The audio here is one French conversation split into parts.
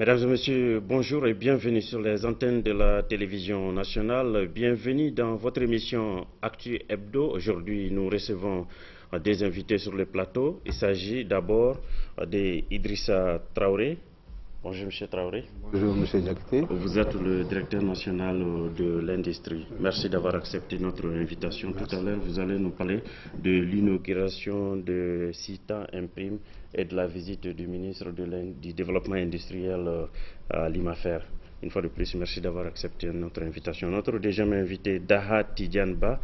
Mesdames et messieurs, bonjour et bienvenue sur les antennes de la télévision nationale. Bienvenue dans votre émission Actu Hebdo. Aujourd'hui, nous recevons des invités sur le plateau. Il s'agit d'abord d'Idrissa Traoré. Bonjour M. Traoré. Bonjour M. Diakité. Vous êtes le directeur national de l'industrie. Merci d'avoir accepté notre invitation. Merci. Tout à l'heure, vous allez nous parler de l'inauguration de CITA Imprime et de la visite du ministre du Développement industriel à l'IMAFER. Une fois de plus, merci d'avoir accepté notre invitation. Notre deuxième invité, Daha Tidiane Ba.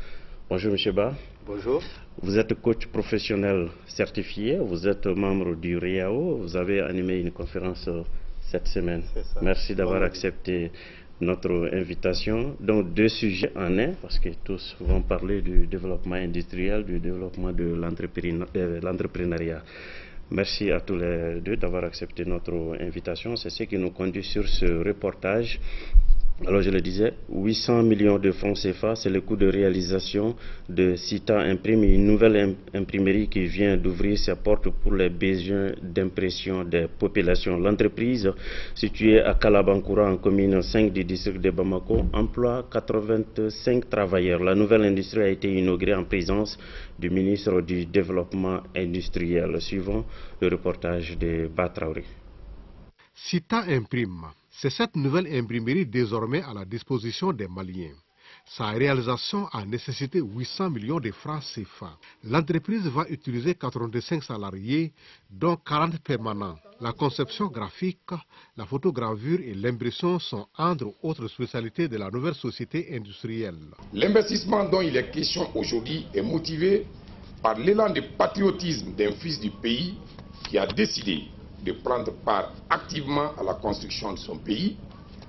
Bonjour M. Ba. Bonjour. Vous êtes coach professionnel certifié, vous êtes membre du RIAO, vous avez animé une conférence cette semaine. Merci d'avoir accepté notre invitation. Donc deux sujets en un, parce que tous vont parler du développement industriel, du développement de l'entrepreneuriat. Merci à tous les deux d'avoir accepté notre invitation. C'est ce qui nous conduit sur ce reportage. Alors je le disais, 800 millions de francs CFA, c'est le coût de réalisation de CITA Imprime, une nouvelle imprimerie qui vient d'ouvrir ses portes pour les besoins d'impression des populations. L'entreprise, située à Kalabankoura, en commune 5 du district de Bamako, emploie 85 travailleurs. La nouvelle industrie a été inaugurée en présence du ministre du Développement industriel. Suivant le reportage de Batraouri. CITA Imprime. C'est cette nouvelle imprimerie désormais à la disposition des Maliens. Sa réalisation a nécessité 800 millions de francs CFA. L'entreprise va utiliser 85 salariés, dont 40 permanents. La conception graphique, la photogravure et l'impression sont entre autres spécialités de la nouvelle société industrielle. L'investissement dont il est question aujourd'hui est motivé par l'élan de patriotisme d'un fils du pays qui a décidé de prendre part activement à la construction de son pays.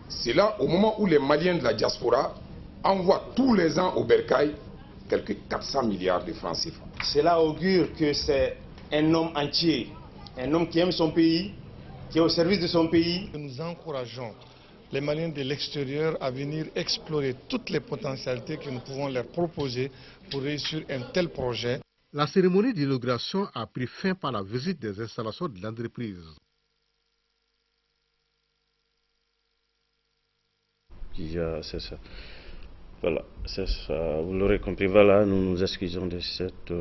C'est là au moment où les Maliens de la diaspora envoient tous les ans au bercail quelques 400 milliards de francs CFA. Cela augure que c'est un homme entier, un homme qui aime son pays, qui est au service de son pays. Nous encourageons les Maliens de l'extérieur à venir explorer toutes les potentialités que nous pouvons leur proposer pour réussir un tel projet. La cérémonie d'inauguration a pris fin par la visite des installations de l'entreprise. C'est ça. Voilà, c'est ça. Vous l'aurez compris. Voilà, nous nous excusons de cette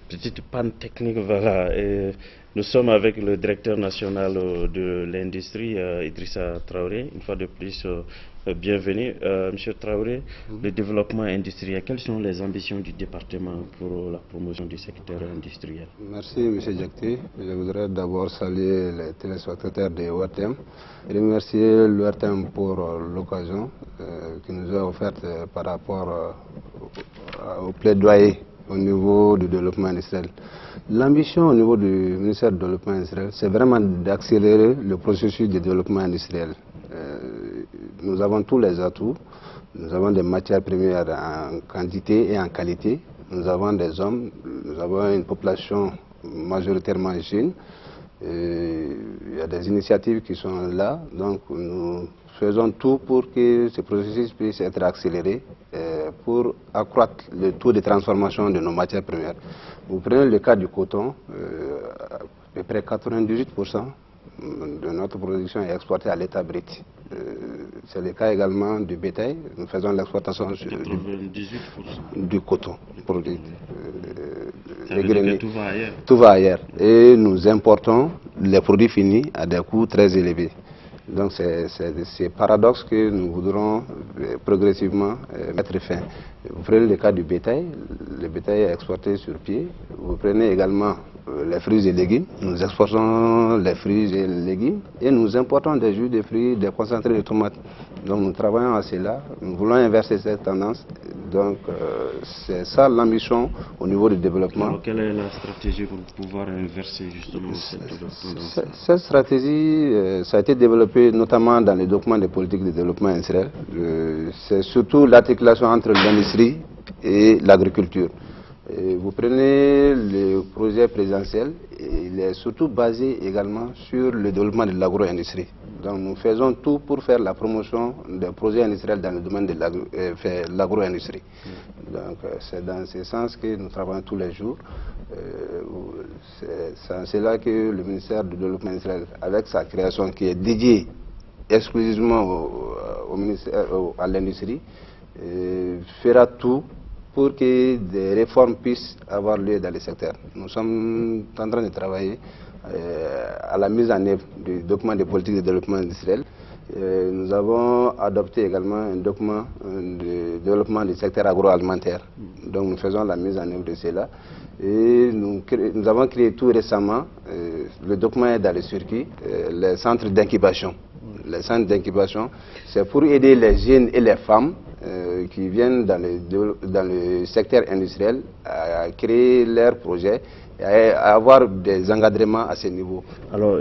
petite panne technique. Voilà. Et nous sommes avec le directeur national de l'industrie, Idrissa Traoré. Une fois de plus, bienvenue. Monsieur Traoré, le développement industriel, quelles sont les ambitions du département pour la promotion du secteur industriel? Merci M. Diakité. Je voudrais d'abord saluer les téléspectateurs de ORTM et remercier l'ORTM pour l'occasion qui nous a offerte par rapport au plaidoyer au niveau du développement industriel. L'ambition au niveau du ministère du développement industriel, c'est vraiment d'accélérer le processus de développement industriel. Nous avons tous les atouts, nous avons des matières premières en quantité et en qualité, nous avons des hommes, nous avons une population majoritairement jeune, il y a des initiatives qui sont là, donc nous faisons tout pour que ce processus puisse être accéléré pour accroître le taux de transformation de nos matières premières. Vous prenez le cas du coton, à peu près 98% de notre production est exportée à l'état brut. C'est le cas également du bétail. Nous faisons l'exportation du coton. Tout va ailleurs. Et nous importons les produits finis à des coûts très élevés. Donc c'est ce paradoxe que nous voudrons progressivement mettre fin. Vous prenez le cas du bétail, le bétail est exporté sur pied. Vous prenez également les fruits et légumes, nous exportons les fruits et les légumes et nous importons des jus de fruits, des concentrés de tomates. Donc nous travaillons à cela, nous voulons inverser cette tendance. Donc c'est ça l'ambition au niveau du développement. Alors, quelle est la stratégie pour pouvoir inverser justement cette tendance? Cette stratégie, ça a été développé notamment dans les documents de politique de développement industriel. C'est surtout l'articulation entre l'industrie et l'agriculture. Vous prenez le projet présidentiel, il est surtout basé également sur le développement de l'agro-industrie. Donc nous faisons tout pour faire la promotion des projets industriels dans le domaine de l'agro-industrie. Donc c'est dans ce sens que nous travaillons tous les jours. C'est là que le ministère du Développement industriel, avec sa création qui est dédiée exclusivement à l'industrie, fera tout pour que des réformes puissent avoir lieu dans les secteurs. Nous sommes en train de travailler à la mise en œuvre du document de politique de développement industriel. Nous avons adopté également un document de développement du secteur agroalimentaire. Donc nous faisons la mise en œuvre de cela. Et nous avons créé tout récemment, le document est dans le circuit, les centres d'incubation. Les centres d'incubation, c'est pour aider les jeunes et les femmes qui viennent dans le secteur industriel à créer leurs projets et à avoir des encadrements à ce niveau. Alors,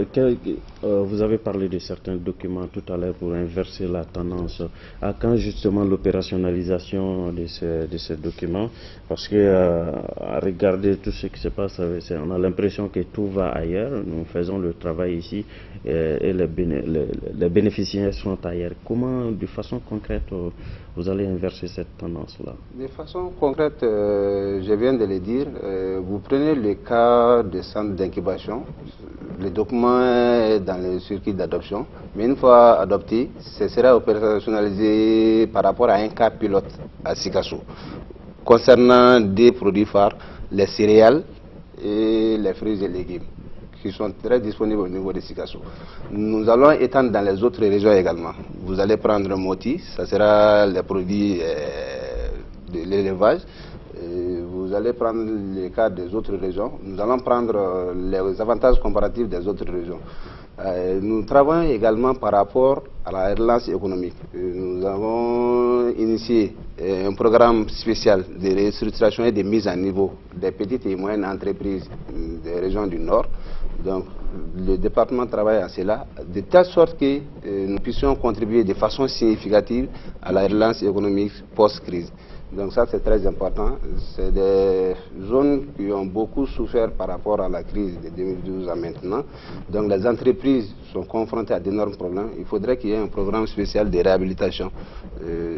vous avez parlé de certains documents tout à l'heure pour inverser la tendance. À quand justement l'opérationnalisation de ces documents? Parce que à regarder tout ce qui se passe, on a l'impression que tout va ailleurs. Nous faisons le travail ici et les bénéficiaires sont ailleurs. Comment, de façon concrète, vous allez inverser cette tendance-là? De façon concrète, je viens de le dire, vous prenez le cas des centres d'incubation, le document est dans le circuit d'adoption, mais une fois adopté, ce sera opérationnalisé par rapport à un cas pilote à Sikasso, concernant des produits phares, les céréales et les fruits et légumes, qui sont très disponibles au niveau de Sikasso. Nous allons étendre dans les autres régions également. Vous allez prendre Moti, ça sera les produits de l'élevage. Vous allez prendre les cas des autres régions. Nous allons prendre les avantages comparatifs des autres régions. Nous travaillons également par rapport à la relance économique. Nous avons initié un programme spécial de restructuration et de mise à niveau des petites et moyennes entreprises des régions du Nord. Donc, le département travaille à cela, de telle sorte que nous puissions contribuer de façon significative à la relance économique post-crise. Donc ça c'est très important, c'est des zones qui ont beaucoup souffert par rapport à la crise de 2012 à maintenant. Donc les entreprises sont confrontées à d'énormes problèmes, il faudrait qu'il y ait un programme spécial de réhabilitation,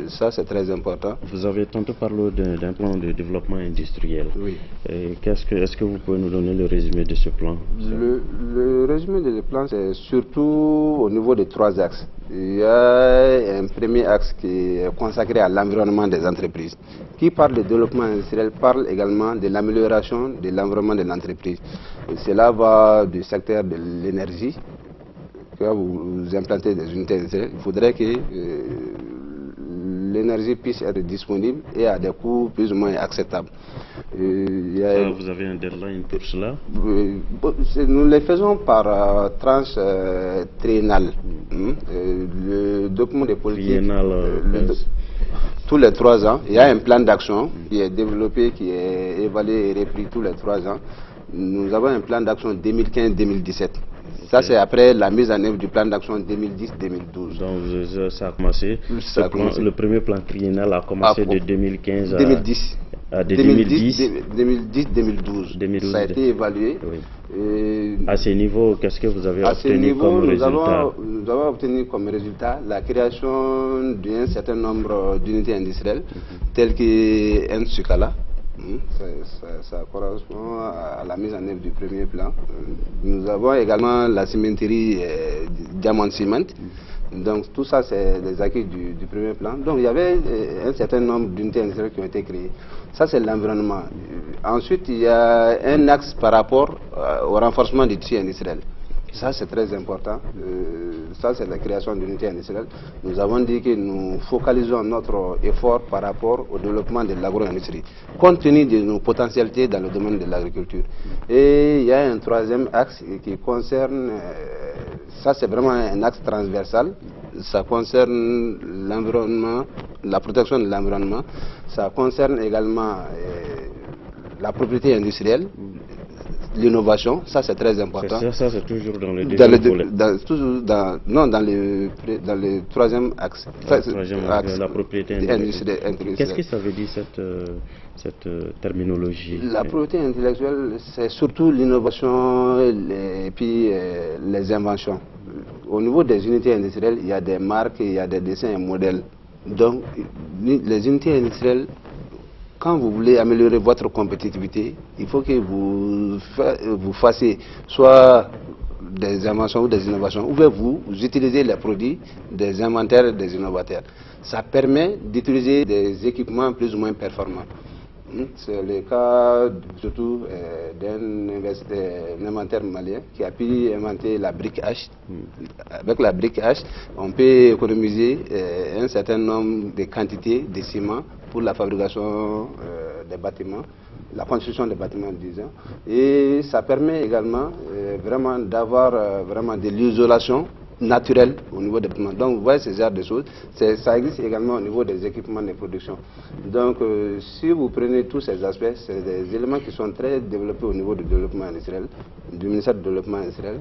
ça c'est très important. Vous avez tantôt parlé d'un plan de développement industriel. Oui. Est-ce que vous pouvez nous donner le résumé de ce plan? Le résumé de ce plan c'est surtout au niveau de 3 axes. Il y a un premier axe qui est consacré à l'environnement des entreprises. Qui parle de développement industriel parle également de l'amélioration de l'environnement de l'entreprise. Cela va du secteur de l'énergie. Quand vous implantez des unités industrielles, il faudrait que l'énergie puisse être disponible et à des coûts plus ou moins acceptables. Vous avez un deadline pour cela? Nous les faisons par tranche triennale. Le document de politique, tous les 3 ans, il y a un plan d'action qui est développé, qui est évalué et repris tous les 3 ans. Nous avons un plan d'action 2015-2017. Ça, c'est après la mise en œuvre du plan d'action 2010-2012. Donc, ça a commencé. Le premier plan triennal a commencé de 2015 à 2010. À 2010. 2010-2012. Ça a été évalué. Oui. À ce niveau, qu'est-ce que vous avez obtenu comme résultat? Nous avons obtenu comme résultat la création d'un certain nombre d'unités industrielles, telles que Nsukala. Ça correspond à la mise en œuvre du premier plan. Nous avons également la cimenterie Diamond Cement. Donc tout ça c'est les acquis du premier plan. Donc il y avait un certain nombre d'unités industrielles qui ont été créées. Ça c'est l'environnement. Ensuite il y a un axe par rapport au renforcement du tissu industriel. Ça c'est très important. Ça c'est la création d'unités industrielles. Nous avons dit que nous focalisons notre effort par rapport au développement de l'agro-industrie, compte tenu de nos potentialités dans le domaine de l'agriculture. Et il y a un 3e axe qui concerne, ça c'est vraiment un axe transversal, ça concerne l'environnement, la protection de l'environnement, ça concerne également la propriété industrielle. l'innovation, ça c'est très important. Ça c'est toujours dans le deuxième volet. Dans le troisième axe. La propriété intellectuelle. Qu'est-ce que ça veut dire cette terminologie? La propriété intellectuelle, c'est surtout l'innovation et puis les inventions. Au niveau des unités industrielles, il y a des marques, il y a des dessins et modèles. Donc, les unités industrielles, quand vous voulez améliorer votre compétitivité, il faut que vous fassiez soit des inventions ou des innovations, ou vous utilisez les produits des inventaires et des innovateurs. Ça permet d'utiliser des équipements plus ou moins performants. C'est le cas surtout d'un inventaire malien qui a pu inventer la brique H. Avec la brique H, on peut économiser un certain nombre de quantités de ciment pour la fabrication des bâtiments, la construction des bâtiments, disons. Et ça permet également vraiment d'avoir vraiment de l'isolation naturelle au niveau des bâtiments. Donc vous voyez ce genre de choses, ça existe également au niveau des équipements de production. Donc si vous prenez tous ces aspects, c'est des éléments qui sont très développés au niveau du développement industriel, du ministère du développement industriel.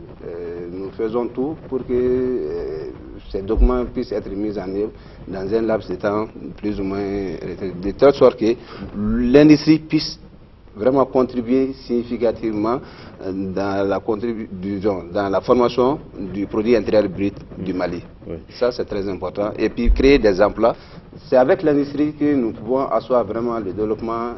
Nous faisons tout pour que ces documents puissent être mis en œuvre dans un laps de temps plus ou moins de telle sorte que l'industrie puisse vraiment contribuer significativement dans la formation du produit intérieur brut du Mali. Oui. Ça, c'est très important. Et puis, créer des emplois. C'est avec l'industrie que nous pouvons asseoir vraiment le développement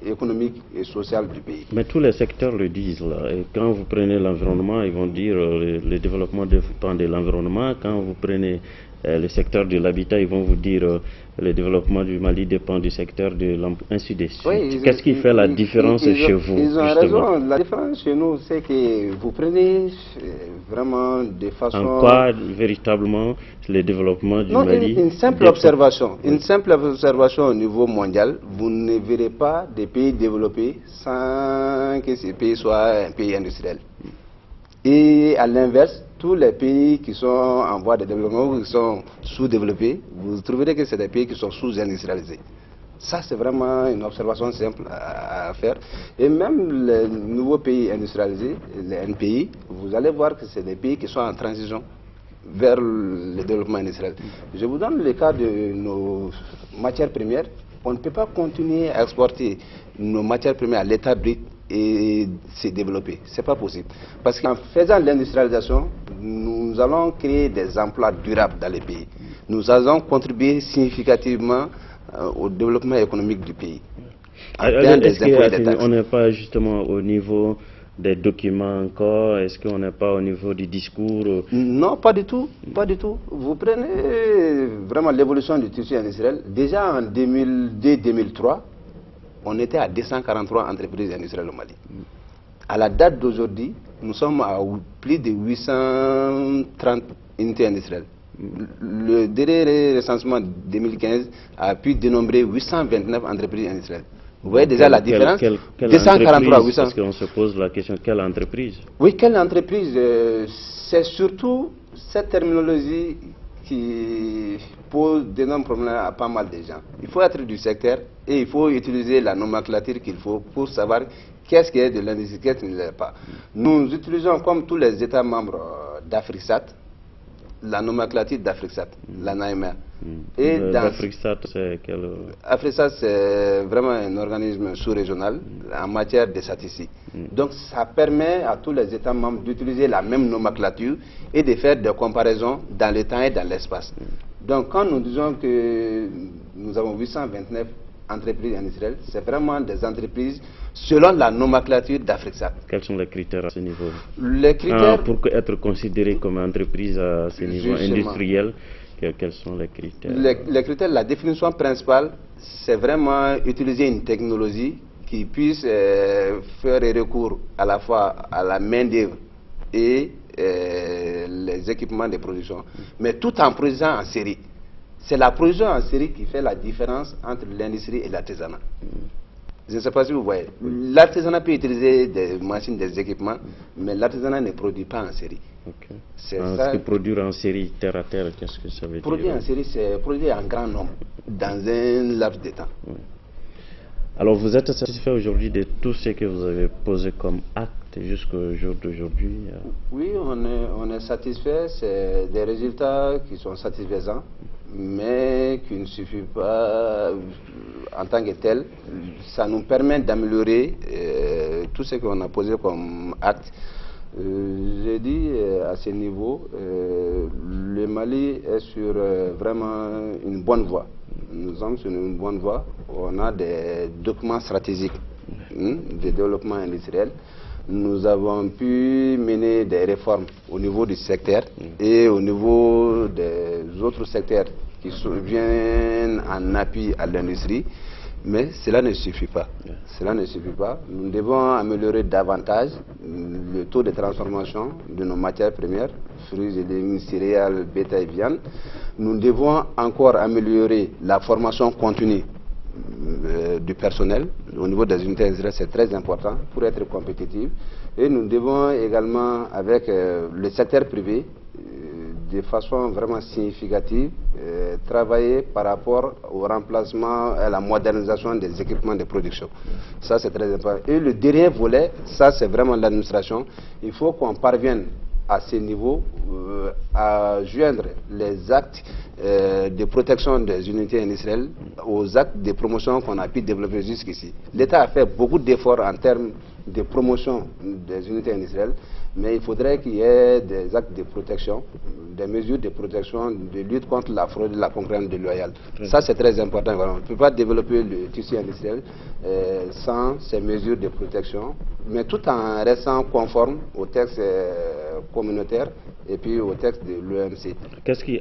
économique et social du pays. Mais tous les secteurs le disent, là. Et quand vous prenez l'environnement, ils vont dire le développement dépend de l'environnement. Quand vous prenez le secteur de l'habitat, ils vont vous dire le développement du Mali dépend du secteur de l'emploi, ainsi de suite. Oui, qu'est-ce qui fait la différence chez vous? Ils ont raison. La différence chez nous, c'est que vous prenez vraiment de façon... En quoi, véritablement, le développement du Mali... Une simple observation. Oui. Une simple observation au niveau mondial, vous ne verrez pas des pays développés sans que ces pays soient un pays industriel. Et à l'inverse, tous les pays qui sont en voie de développement ou qui sont sous-développés, vous trouverez que c'est des pays qui sont sous-industrialisés. Ça, c'est vraiment une observation simple à faire. Et même les nouveaux pays industrialisés, les NPI, vous allez voir que c'est des pays qui sont en transition vers le développement industriel. Je vous donne le cas de nos matières premières. On ne peut pas continuer à exporter nos matières premières à l'état brut et se développer. Ce n'est pas possible. Parce qu'en faisant l'industrialisation, nous allons créer des emplois durables dans les pays. Nous allons contribuer significativement au développement économique du pays. Est-ce qu'on n'est pas justement au niveau des documents encore? Est-ce qu'on n'est pas au niveau du discours? Non, pas du tout. Pas du tout. Vous prenez vraiment l'évolution du tissu industriel. Déjà en 2002-2003, on était à 243 entreprises industrielles au Mali. À la date d'aujourd'hui, nous sommes à plus de 830 unités industrielles. Le dernier recensement 2015 a pu dénombrer 829 entreprises industrielles. Vous voyez déjà la différence? 243, 800. Parce qu'on se pose la question, quelle entreprise? Oui, quelle entreprise? C'est surtout cette terminologie qui pose d'énormes problèmes à pas mal de gens. Il faut être du secteur et il faut utiliser la nomenclature qu'il faut pour savoir qu'est-ce qui est de l'industrie, qu'est-ce qui ne l'est pas. Nous utilisons, comme tous les États membres d'Africsat, la nomenclature d'Africsat, la NAIMER. Et Africsat, c'est quel... Africsat, c'est vraiment un organisme sous-régional en matière de statistiques. Donc, ça permet à tous les États membres d'utiliser la même nomenclature et de faire des comparaisons dans le temps et dans l'espace. Donc, quand nous disons que nous avons 829 entreprises industrielles, c'est vraiment des entreprises selon la nomenclature d'Africsat. Quels sont les critères à ce niveau? Les critères... pour être considéré comme entreprise à ce niveau industriel, quels sont les critères? Les critères, la définition principale, c'est vraiment utiliser une technologie qui puisse faire recours à la fois à la main-d'œuvre et les équipements de production, mais tout en produisant en série. C'est la production en série qui fait la différence entre l'industrie et l'artisanat. Je ne sais pas si vous voyez. L'artisanat peut utiliser des machines, des équipements, mais l'artisanat ne produit pas en série. Okay. C'est ça. Produire en série, terre à terre, qu'est-ce que ça veut dire? Produire en série, c'est produire en grand nombre, dans un laps de temps. Oui. Alors vous êtes satisfait aujourd'hui de tout ce que vous avez posé comme acte jusqu'au jour d'aujourd'hui? Oui, on est satisfait. C'est des résultats qui sont satisfaisants, mais qui ne suffisent pas en tant que tel. Ça nous permet d'améliorer tout ce qu'on a posé comme acte. J'ai dit à ce niveau, le Mali est sur vraiment une bonne voie. Nous sommes sur une bonne voie. On a des documents stratégiques de développement industriel. Nous avons pu mener des réformes au niveau du secteur et au niveau des autres secteurs qui viennent en appui à l'industrie. Mais cela ne suffit pas. Cela ne suffit pas. Nous devons améliorer davantage le taux de transformation de nos matières premières, fruits et légumes, céréales, bétail, viande. Nous devons encore améliorer la formation continue du personnel. Au niveau des unités industrielles, c'est très important pour être compétitif. Et nous devons également, avec le secteur privé, de façon vraiment significative, travailler par rapport au remplacement et à la modernisation des équipements de production. Ça, c'est très important. Et le dernier volet, ça, c'est vraiment l'administration. Il faut qu'on parvienne à ce niveau à joindre les actes de protection des unités industrielles aux actes de promotion qu'on a pu développer jusqu'ici. L'État a fait beaucoup d'efforts en termes de promotion des unités industrielles, mais il faudrait qu'il y ait des actes de protection, des mesures de protection, de lutte contre la fraude et la concurrence déloyale. Ça, c'est très important. On ne peut pas développer le tissu industriel sans ces mesures de protection, mais tout en restant conforme au texte communautaire et puis au texte de l'OMC. Qu'est-ce qui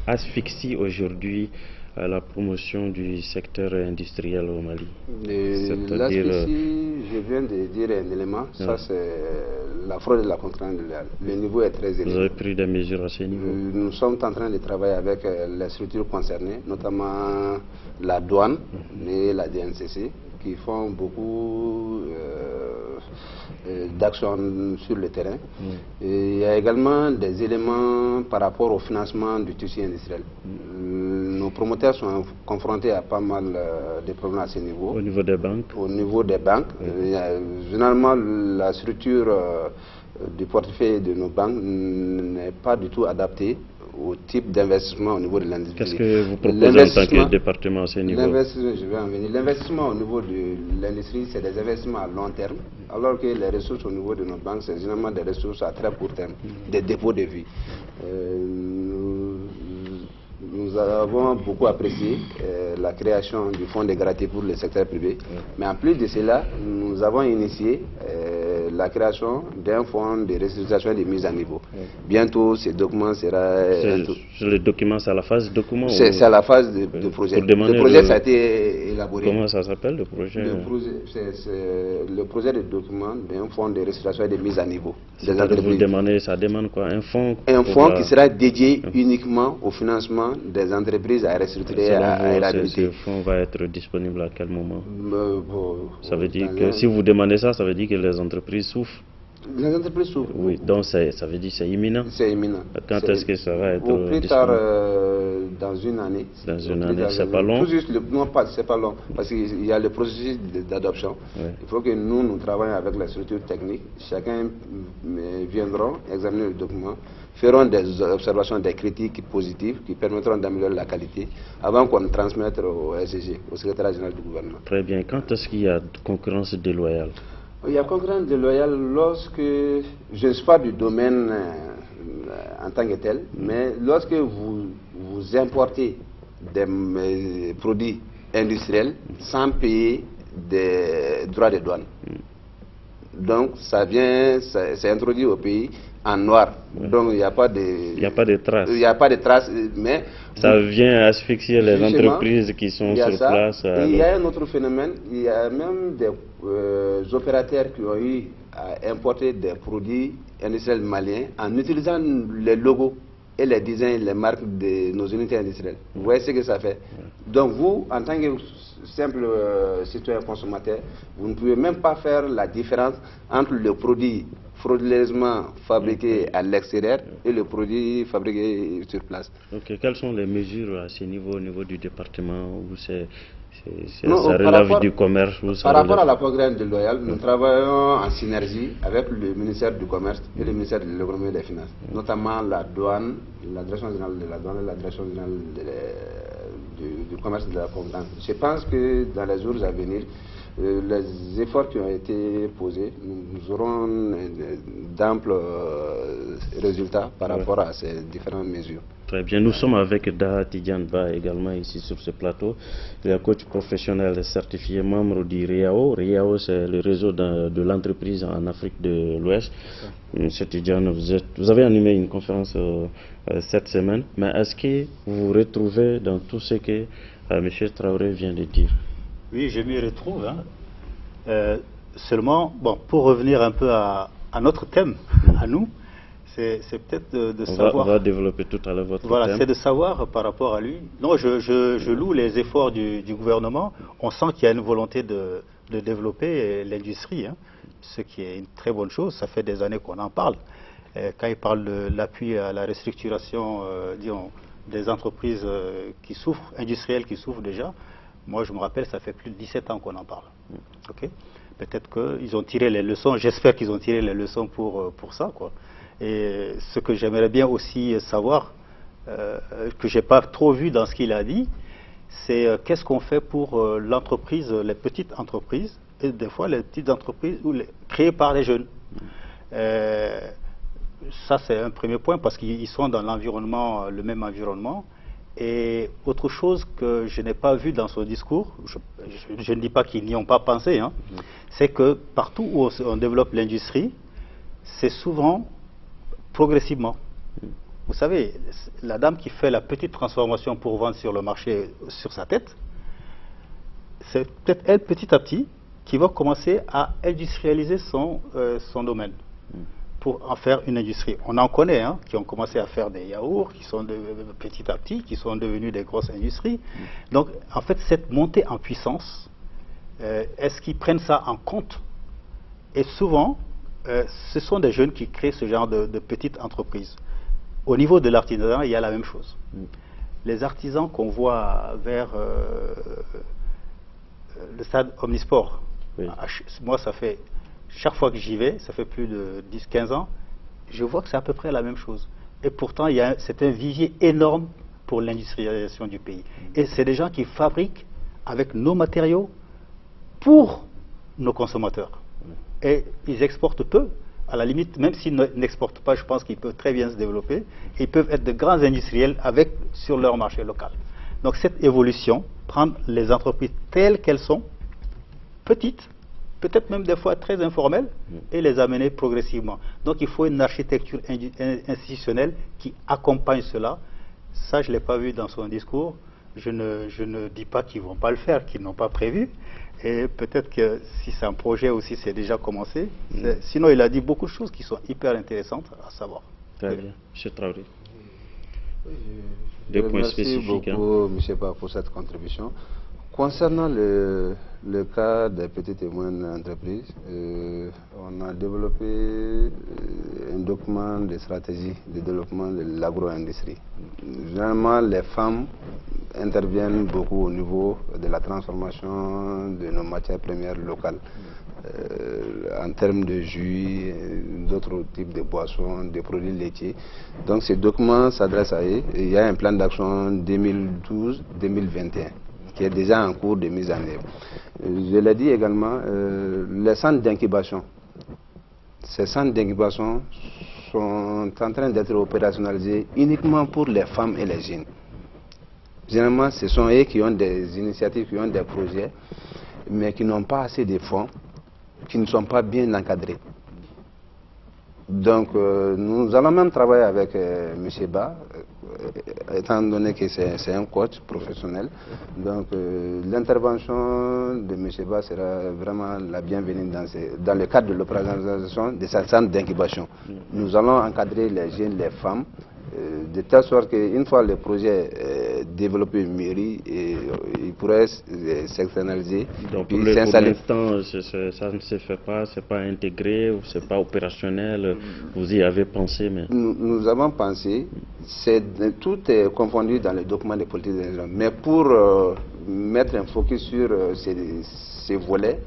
asphyxie aujourd'hui la promotion du secteur industriel au Mali? L'asphyxie, je viens de dire un élément, ça c'est la fraude et la concurrence déloyale. Le niveau est très élevé. Vous avez pris des mesures à ce niveau? Nous sommes en train de travailler avec les structures concernées, notamment la douane et la DNCC, qui font beaucoup d'actions sur le terrain. Et il y a également des éléments par rapport au financement du tissu industriel. Nos promoteurs sont confrontés à pas mal de problèmes à ce niveau. Au niveau des banques? Au niveau des banques. Généralement, la structure du portefeuille de nos banques n'est pas du tout adaptée au type d'investissement au niveau de l'industrie. Qu'est-ce que vous proposez en tant que département à ce niveau? Je vais en venir. L'investissement au niveau de l'industrie, c'est des investissements à long terme, alors que les ressources au niveau de nos banques, c'est généralement des ressources à très court terme, des dépôts de vie. Nous avons beaucoup apprécié la création du fonds de garantie pour le secteur privé, mais en plus de cela, nous avons initié la création d'un fonds de restructuration et de mise à niveau. Bientôt, ce document sera... Le document, c'est à la phase de document? C'est à la phase de projet. Le projet, ça a été élaboré. Comment ça s'appelle, le projet? C'est le projet de document d'un fonds de restructuration et de mise à niveau. Vous demandez, ça demande quoi? Un fonds? Un fonds qui sera dédié uniquement au financement des entreprises à restructurer et à réhabiliter. Ce fonds va être disponible à quel moment? Ça veut dire que si vous demandez ça, ça veut dire que les entreprises souffrent. Les entreprises souffrent. Oui, donc ça veut dire que c'est imminent. C'est imminent. Quand est-ce que ça va être disponible? Plus tard, dans une année. Dans une année, c'est pas long? Tout juste, non, c'est pas long, parce qu'il y a le processus d'adoption. Il faut que nous travaillions avec les structures techniques. Chacun viendra examiner le document, feront des observations, des critiques positives qui permettront d'améliorer la qualité avant qu'on transmette au SG, au secrétaire général du gouvernement. Très bien. Quand est-ce qu'il y a concurrence déloyale? Il y a concurrence déloyale lorsque, je ne suis pas du domaine en tant que tel, mais lorsque vous importez des produits industriels sans payer des droits de douane. Donc ça vient, c'est introduit au pays en noir. Donc il n'y a pas de... Il n'y a pas de traces. Il n'y a pas de traces, mais... Ça vient asphyxier les entreprises qui sont sur place. Et il y a un autre phénomène, il y a même des opérateurs qui ont eu à importer des produits industriels maliens en utilisant les logos et les designs, les marques de nos unités industrielles. Vous voyez ce que ça fait. Donc vous, en tant que simple citoyen consommateur, vous ne pouvez même pas faire la différence entre le produit frauduleusement fabriqués à l'extérieur et le produit fabriqué sur place. Ok, quelles sont les mesures à ce niveau, au niveau du département où ça Par relève du commerce par rapport à la propagande déloyale, nous travaillons en synergie avec le ministère du Commerce et le ministère de l'Économie et des Finances, notamment la douane, la direction générale de la douane et la direction générale du commerce et de la concurrence. Je pense que dans les jours à venir, les efforts qui ont été posés, nous aurons d'amples résultats par rapport à ces différentes mesures. Très bien, nous sommes avec Daha Tidjane Ba également ici sur ce plateau. Il est coach professionnel certifié membre du RIAO. RIAO, c'est le réseau de l'entreprise en Afrique de l'Ouest. Monsieur Tidjane, vous avez animé une conférence cette semaine, mais est-ce que vous vous retrouvez dans tout ce que M. Traoré vient de dire? Oui, je m'y retrouve. Seulement, bon, pour revenir un peu à notre thème, à nous, c'est peut-être de savoir... On va développer tout à l'heure votre thème. C'est de savoir par rapport à lui. Non, je loue les efforts du gouvernement. On sent qu'il y a une volonté de développer l'industrie, ce qui est une très bonne chose. Ça fait des années qu'on en parle. Quand il parle de l'appui à la restructuration disons, des entreprises qui souffrent, industrielles qui souffrent déjà, moi je me rappelle, ça fait plus de 17 ans qu'on en parle. Okay. Peut-être qu'ils ont tiré les leçons, j'espère qu'ils ont tiré les leçons pour ça, quoi. Et ce que j'aimerais bien aussi savoir, que je n'ai pas trop vu dans ce qu'il a dit, c'est qu'est-ce qu'on fait pour l'entreprise, les petites entreprises, et des fois les petites entreprises créées par les jeunes. Ça c'est un premier point parce qu'ils sont dans l'environnement, le même environnement. Et autre chose que je n'ai pas vu dans son discours, je ne dis pas qu'ils n'y ont pas pensé, c'est que partout où on développe l'industrie, c'est souvent progressivement. Vous savez, la dame qui fait la petite transformation pour vendre sur le marché sur sa tête, c'est peut-être elle petit à petit qui va commencer à industrialiser son domaine pour en faire une industrie. On en connaît qui ont commencé à faire des yaourts, qui sont petit à petit, qui sont devenus des grosses industries. Donc en fait cette montée en puissance, est-ce qu'ils prennent ça en compte? Et souvent, ce sont des jeunes qui créent ce genre de petites entreprises. Au niveau de l'artisanat, il y a la même chose. Les artisans qu'on voit vers le stade Omnisport, moi ça fait, chaque fois que j'y vais, ça fait plus de 10-15 ans, je vois que c'est à peu près la même chose. Et pourtant, c'est un vivier énorme pour l'industrialisation du pays. Et c'est des gens qui fabriquent avec nos matériaux pour nos consommateurs. Et ils exportent peu. À la limite, même s'ils n'exportent pas, je pense qu'ils peuvent très bien se développer. Et ils peuvent être de grands industriels sur leur marché local. Donc cette évolution, prendre les entreprises telles qu'elles sont, petites, peut-être même des fois très informelles, et les amener progressivement. Donc il faut une architecture institutionnelle qui accompagne cela. Ça, je ne l'ai pas vu dans son discours. Je ne dis pas qu'ils ne vont pas le faire, qu'ils n'ont pas prévu. Et peut-être que si c'est un projet aussi, c'est déjà commencé. Sinon, il a dit beaucoup de choses qui sont hyper intéressantes à savoir. Très bien. M. Traoré. Des points spécifiques. Merci beaucoup, M. Ba, pour cette contribution. Concernant le cas des petites et moyennes entreprises, on a développé un document de stratégie de développement de l'agro-industrie. Généralement, les femmes interviennent beaucoup au niveau de la transformation de nos matières premières locales, en termes de jus, d'autres types de boissons, de produits laitiers. Donc ce document s'adresse à eux. Il y a un plan d'action 2012-2021. Qui est déjà en cours de mise en œuvre. Je l'ai dit également, les centres d'incubation. Ces centres d'incubation sont en train d'être opérationnalisés uniquement pour les femmes et les jeunes. Généralement, ce sont eux qui ont des initiatives, qui ont des projets, mais qui n'ont pas assez de fonds, qui ne sont pas bien encadrés. Donc, nous allons même travailler avec M. Ba, étant donné que c'est un coach professionnel. Donc, l'intervention de M. Ba sera vraiment la bienvenue dans le cadre de l'opérationnalisation de ces centres d'incubation. Nous allons encadrer les jeunes, les femmes, de telle sorte qu'une fois le projet développer une mairie et il pourrait s'externaliser. Donc pour l'instant, ça ne se fait pas, c'est pas intégré, c'est pas opérationnel. Vous y avez pensé, mais nous avons pensé. Tout est confondu dans les documents de politique d'investissement. Mais pour mettre un focus sur ces volets,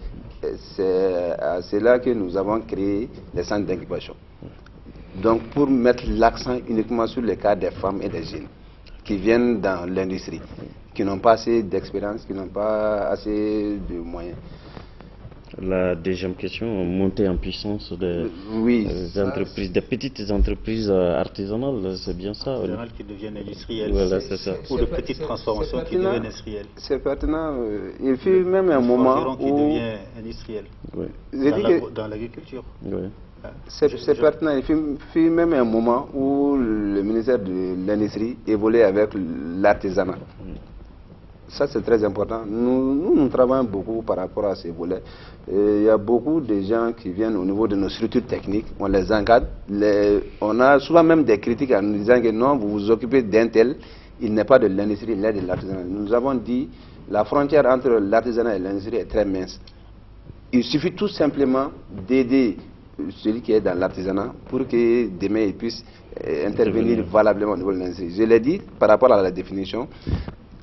c'est là que nous avons créé les centres d'incubation. Donc pour mettre l'accent uniquement sur les cas des femmes et des jeunes qui viennent dans l'industrie, qui n'ont pas assez d'expérience, qui n'ont pas assez de moyens. La deuxième question, montée en puissance des entreprises, des petites entreprises artisanales, c'est bien ça. Artisanales qui deviennent industrielles. Voilà, c'est ça. Ou de petites transformations qui deviennent industrielles. C'est pertinent. Il fut même un moment qui devient industriel. Oui. Dans l'agriculture. Oui. C'est pertinent. Il fut même un moment où le ministère de l'Industrie évoluait avec l'artisanat. Ça, c'est très important. Nous travaillons beaucoup par rapport à ces volets. Il y a beaucoup de gens qui viennent au niveau de nos structures techniques. On les encadre. On a souvent même des critiques en nous disant que non, vous vous occupez d'un tel, il n'est pas de l'industrie, il est de l'artisanat. Nous avons dit la frontière entre l'artisanat et l'industrie est très mince. Il suffit tout simplement d'aider celui qui est dans l'artisanat pour que demain il puisse intervenir valablement au niveau de l'industrie. Je l'ai dit par rapport à la définition.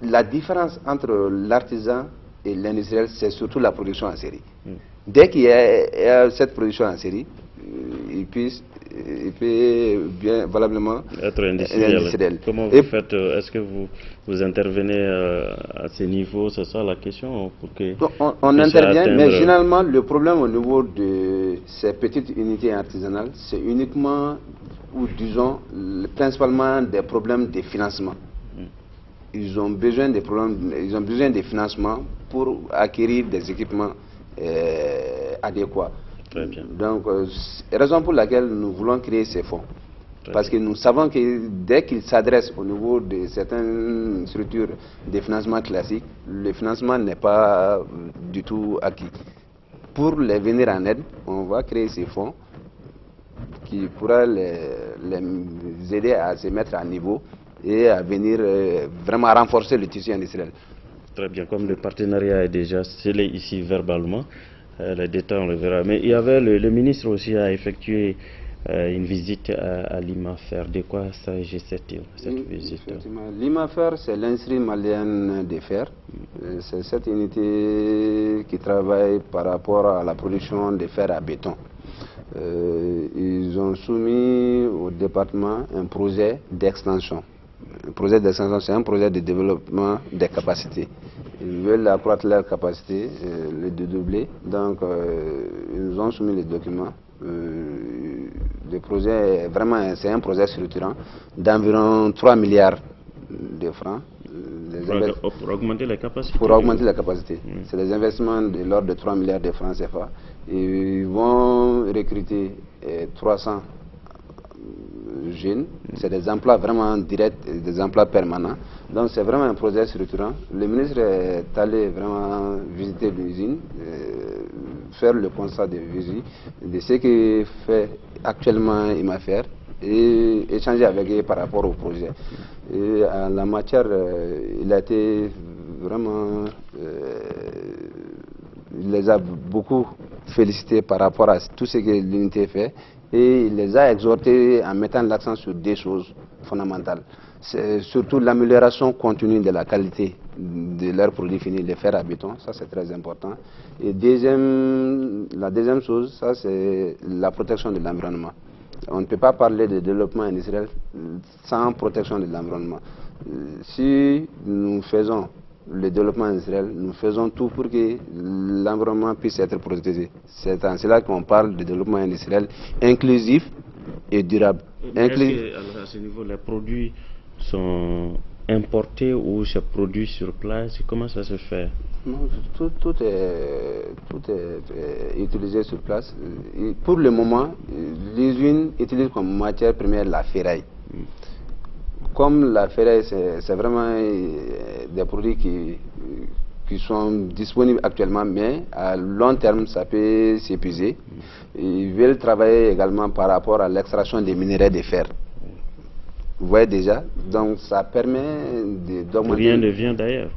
La différence entre l'artisan et l'industriel, c'est surtout la production en série. Dès qu'il y a cette production en série, il peut bien valablement être industriel. Comment vous faites? Est-ce que vous intervenez à ce niveau? C'est ça la question pour que on intervient, mais généralement le problème au niveau de ces petites unités artisanales, c'est uniquement, ou disons, principalement des problèmes de financement. Ils ont besoin de financement pour acquérir des équipements adéquats. Très bien. Donc, raison pour laquelle nous voulons créer ces fonds. Parce que nous savons que dès qu'ils s'adressent au niveau de certaines structures de financement classiques, le financement n'est pas du tout acquis. Pour les venir en aide, on va créer ces fonds qui pourra les aider à se mettre à niveau et à venir vraiment renforcer le tissu industriel. Très bien, comme le partenariat est déjà scellé ici verbalement, les détails on le verra. Mais il y avait le ministre aussi a effectué une visite à l'IMAFER. De quoi s'agit cette visite? L'IMAFER, c'est l'industrie malienne des fers. C'est cette unité qui travaille par rapport à la production de fer à béton. Ils ont soumis au département un projet d'extension. Le projet d'extension, c'est un projet de développement des capacités. Ils veulent accroître leurs capacités, les dédoubler. Donc, ils nous ont soumis les documents. Le projet, vraiment, c'est un projet structurant d'environ 3 milliards de francs. Pour augmenter les capacités. Pour augmenter les capacités. C'est des investissements de l'ordre de 3 milliards de francs CFA. Ils vont recruter 300 jeunes. C'est des emplois vraiment directs, des emplois permanents. Donc c'est vraiment un projet structurant. Le ministre est allé vraiment visiter l'usine, faire le constat de visite, de ce que fait actuellement IMAFER et échanger avec eux par rapport au projet. Et en la matière, il a été vraiment... il les a beaucoup félicités par rapport à tout ce que l'unité fait. Et il les a exhortés en mettant l'accent sur des choses fondamentales. C'est surtout l'amélioration continue de la qualité de leurs produits finis, les fers à béton, ça c'est très important. Et la deuxième chose, ça c'est la protection de l'environnement. On ne peut pas parler de développement industriel sans protection de l'environnement. Si nous faisons le développement industriel, nous faisons tout pour que l'environnement puisse être protégé. C'est en cela qu'on parle de développement industriel inclusif et durable. Est-ce que à ce niveau, les produits sont importés ou se produits sur place? Comment ça se fait? Non, tout est utilisé sur place. Et pour le moment, l'usine utilise comme matière première la ferraille. Comme la ferraille, c'est vraiment des produits qui sont disponibles actuellement, mais à long terme, ça peut s'épuiser. Ils veulent travailler également par rapport à l'extraction des minerais de fer. Vous voyez déjà, donc ça permet d'augmenter... Rien ne vient d'ailleurs.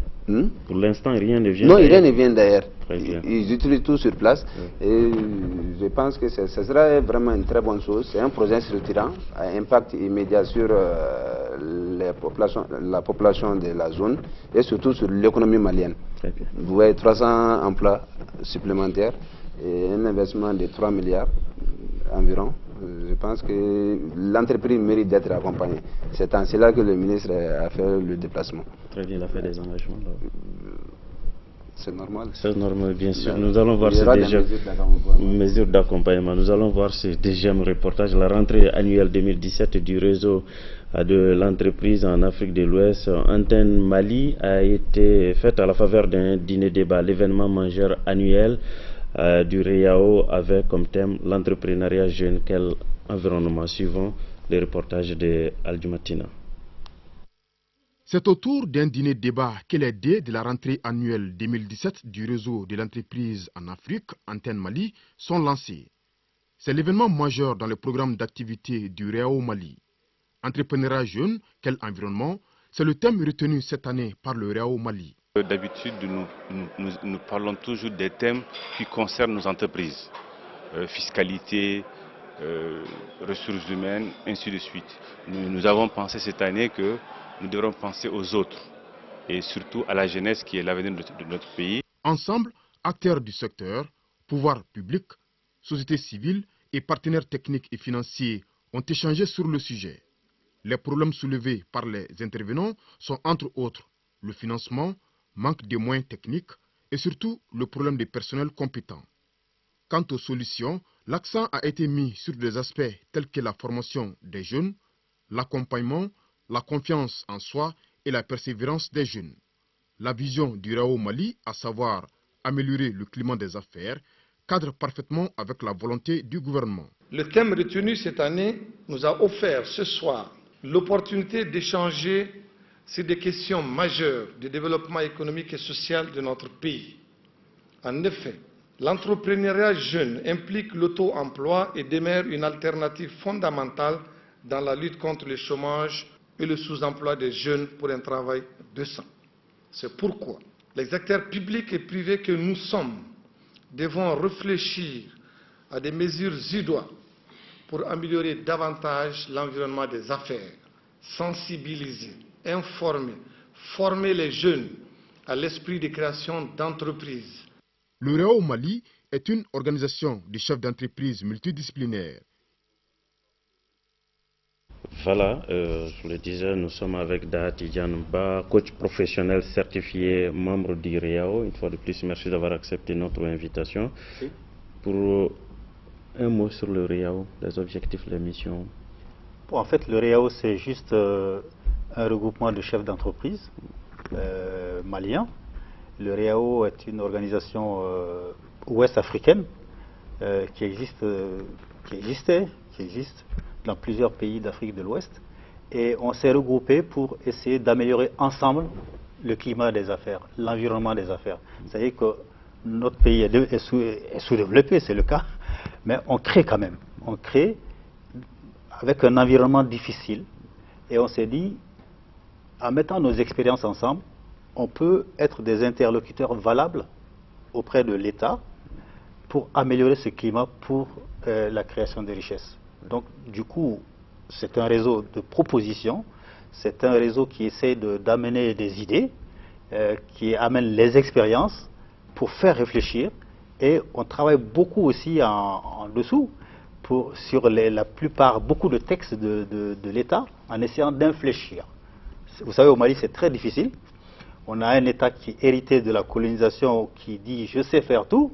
Pour l'instant, rien ne vient d'ailleurs. Non, rien ne vient d'ailleurs. Ils utilisent tout sur place. Et je pense que ce sera vraiment une très bonne chose. C'est un projet structurant, à impact immédiat sur la population de la zone et surtout sur l'économie malienne. Vous voyez, 300 emplois supplémentaires et un investissement de 3 milliards environ. Je pense que l'entreprise mérite d'être accompagnée. C'est en cela que le ministre a fait le déplacement. Très bien, il a fait des engagements là. C'est normal. C'est normal, bien sûr. Nous allons voir ces mesures d'accompagnement. Nous allons voir ce deuxième reportage. La rentrée annuelle 2017 du réseau de l'entreprise en Afrique de l'Ouest, Antenne Mali, a été faite à la faveur d'un dîner-débat, l'événement majeur annuel du REAO avec comme thème l'entrepreneuriat jeune, quel environnement. Suivant les reportages de Aljumatina. C'est autour d'un dîner-débat que les dés de la rentrée annuelle 2017 du réseau de l'entreprise en Afrique, Antenne Mali, sont lancés. C'est l'événement majeur dans le programme d'activité du REAO Mali. Entrepreneuriat jeune, quel environnement, c'est le thème retenu cette année par le REAO Mali. D'habitude, nous parlons toujours des thèmes qui concernent nos entreprises. Fiscalité, ressources humaines, ainsi de suite. Nous avons pensé cette année que nous devrons penser aux autres et surtout à la jeunesse qui est l'avenir de notre pays. Ensemble, acteurs du secteur, pouvoirs publics, sociétés civiles et partenaires techniques et financiers ont échangé sur le sujet. Les problèmes soulevés par les intervenants sont entre autres le financement, manque de moyens techniques et surtout le problème des personnels compétents. Quant aux solutions, l'accent a été mis sur des aspects tels que la formation des jeunes, l'accompagnement, la confiance en soi et la persévérance des jeunes. La vision du REAO Mali, à savoir améliorer le climat des affaires, cadre parfaitement avec la volonté du gouvernement. Le thème retenu cette année nous a offert ce soir l'opportunité d'échanger sur des questions majeures de développement économique et social de notre pays. En effet, l'entrepreneuriat jeune implique l'auto-emploi et demeure une alternative fondamentale dans la lutte contre le chômage et le sous-emploi des jeunes pour un travail décent. C'est pourquoi les acteurs publics et privés que nous sommes devons réfléchir à des mesures idoines pour améliorer davantage l'environnement des affaires, sensibiliser, informer, former les jeunes à l'esprit de création d'entreprises. Le REAO Mali est une organisation de chefs d'entreprise multidisciplinaires. Voilà, je le disais, nous sommes avec Dahati Janba, coach professionnel certifié, membre du REAO. Une fois de plus, merci d'avoir accepté notre invitation. Oui. Pour un mot sur le REAO, les objectifs, les missions. Bon, en fait, le REAO, c'est juste un regroupement de chefs d'entreprise maliens. Le REAO est une organisation ouest-africaine qui existe dans plusieurs pays d'Afrique de l'Ouest. Et on s'est regroupé pour essayer d'améliorer ensemble le climat des affaires, l'environnement des affaires. C'est-à-dire que notre pays est sous-développé, c'est le cas, mais on crée quand même. On crée avec un environnement difficile. Et on s'est dit, en mettant nos expériences ensemble, on peut être des interlocuteurs valables auprès de l'État pour améliorer ce climat pour la création de richesses. Donc, du coup, c'est un réseau de propositions, c'est un réseau qui essaie d'amener des idées, qui amène les expériences pour faire réfléchir. Et on travaille beaucoup aussi en dessous sur la plupart, beaucoup de textes de l'État en essayant d'infléchir. Vous savez, au Mali, c'est très difficile. On a un État qui est hérité de la colonisation, qui dit « je sais faire tout,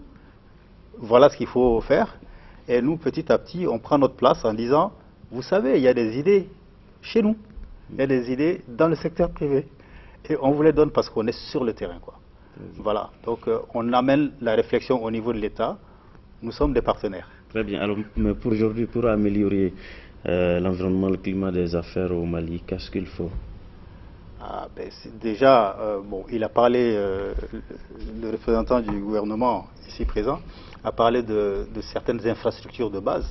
voilà ce qu'il faut faire ». Et nous, petit à petit, on prend notre place en disant « vous savez, il y a des idées chez nous, il y a des idées dans le secteur privé ». Et on vous les donne parce qu'on est sur le terrain, quoi. Voilà, donc on amène la réflexion au niveau de l'État, nous sommes des partenaires. Très bien, alors mais pour aujourd'hui, pour améliorer l'environnement, le climat des affaires au Mali, qu'est-ce qu'il faut? Déjà, bon, il a parlé, le représentant du gouvernement ici présent, a parlé de certaines infrastructures de base.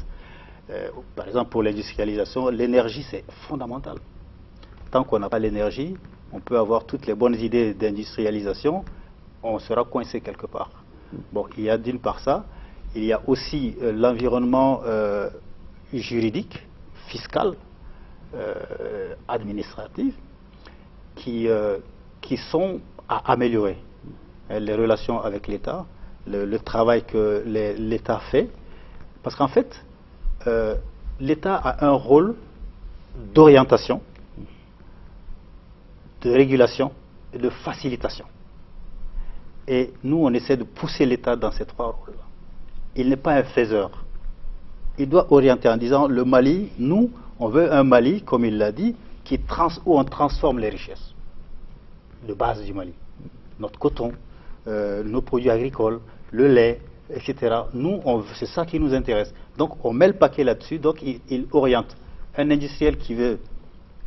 Par exemple, pour l'industrialisation, l'énergie, c'est fondamental. tant qu'on n'a pas l'énergie, on peut avoir toutes les bonnes idées d'industrialisation, on sera coincé quelque part. Bon, il y a d'une part ça, il y a aussi l'environnement juridique, fiscal, administratif, qui sont à améliorer. Les relations avec l'État, le travail que l'État fait, parce qu'en fait, l'État a un rôle d'orientation, de régulation et de facilitation. Et nous, on essaie de pousser l'État dans ces trois rôles-là. Il n'est pas un faiseur. Il doit orienter en disant, le Mali, nous, on veut un Mali, comme il l'a dit, où on transforme les richesses de base du Mali. Notre coton, nos produits agricoles, le lait, etc. Nous, c'est ça qui nous intéresse. Donc, on met le paquet là-dessus, donc il oriente. Un industriel qui veut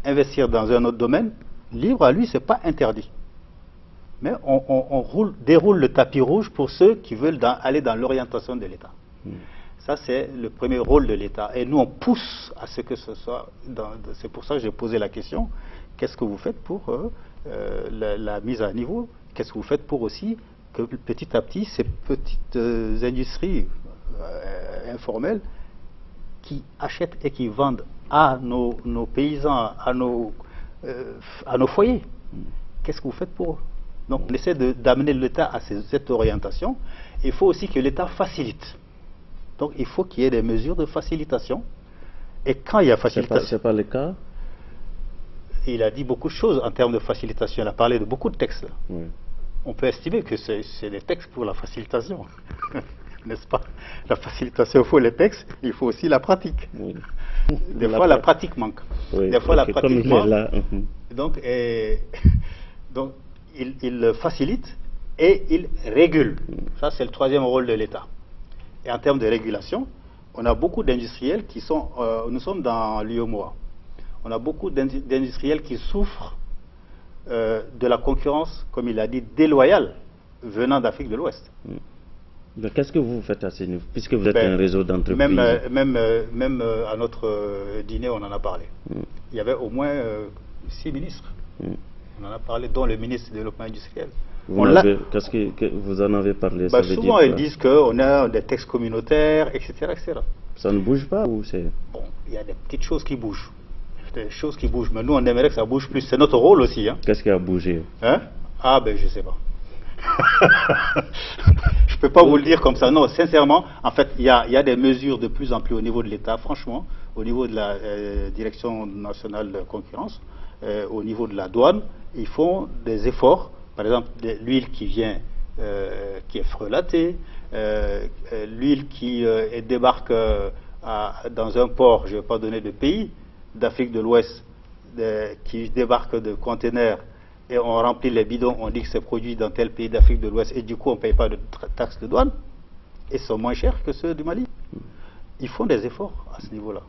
investir dans un autre domaine, libre à lui, ce n'est pas interdit. Mais on déroule le tapis rouge pour ceux qui veulent aller dans l'orientation de l'État. Ça, c'est le premier rôle de l'État. Et nous, on pousse à ce que ce soit... C'est pour ça que j'ai posé la question, qu'est-ce que vous faites pour la mise à niveau? Qu'est-ce que vous faites pour aussi que petit à petit, ces petites industries informelles qui achètent et qui vendent à nos paysans, à nos foyers, qu'est-ce que vous faites pour eux? Donc, on essaie d'amener l'État à cette orientation. Il faut aussi que l'État facilite. Donc, il faut qu'il y ait des mesures de facilitation. Et quand il y a facilitation... C'est pas le cas? Il a dit beaucoup de choses en termes de facilitation. Il a parlé de beaucoup de textes. Là. Oui. On peut estimer que c'est des textes pour la facilitation. N'est-ce pas? La facilitation, il faut les textes, il faut aussi la pratique. Oui. Des fois, la pratique manque. Oui, des fois, la pratique manque. Là. Donc, il facilite et il régule. Ça, c'est le troisième rôle de l'État. Et en termes de régulation, on a beaucoup d'industriels qui sont... nous sommes dans l'UEMOA. On a beaucoup d'industriels qui souffrent de la concurrence, comme il a dit, déloyale, venant d'Afrique de l'Ouest. Qu'est-ce que vous faites à ce niveau, puisque vous êtes un réseau d'entreprises? Même à notre dîner, on en a parlé. Il y avait au moins 6 ministres. On en a parlé, dont le ministre du Développement industriel. Qu'est-ce que vous en avez parlé? Souvent, ils disent qu'on a des textes communautaires, etc., etc. Ça ne bouge pas ou c'est... Bon, il y a des petites choses qui bougent. Des choses qui bougent. Mais nous, on aimerait que ça bouge plus. C'est notre rôle aussi. Hein. Qu'est-ce qui a bougé? Ah, ben, je ne sais pas. Je ne peux pas vous le dire comme ça. Non, sincèrement, en fait, il y a des mesures de plus en plus au niveau de l'État, franchement, au niveau de la Direction nationale de concurrence, au niveau de la douane, ils font des efforts. Par exemple, l'huile qui vient, qui est frelatée, l'huile qui débarque dans un port, je ne vais pas donner de pays, d'Afrique de l'Ouest, qui débarque de conteneurs, et on remplit les bidons, on dit que c'est produit dans tel pays d'Afrique de l'Ouest, et du coup on ne paye pas de taxes de douane, et sont moins chers que ceux du Mali. Ils font des efforts à ce niveau-là.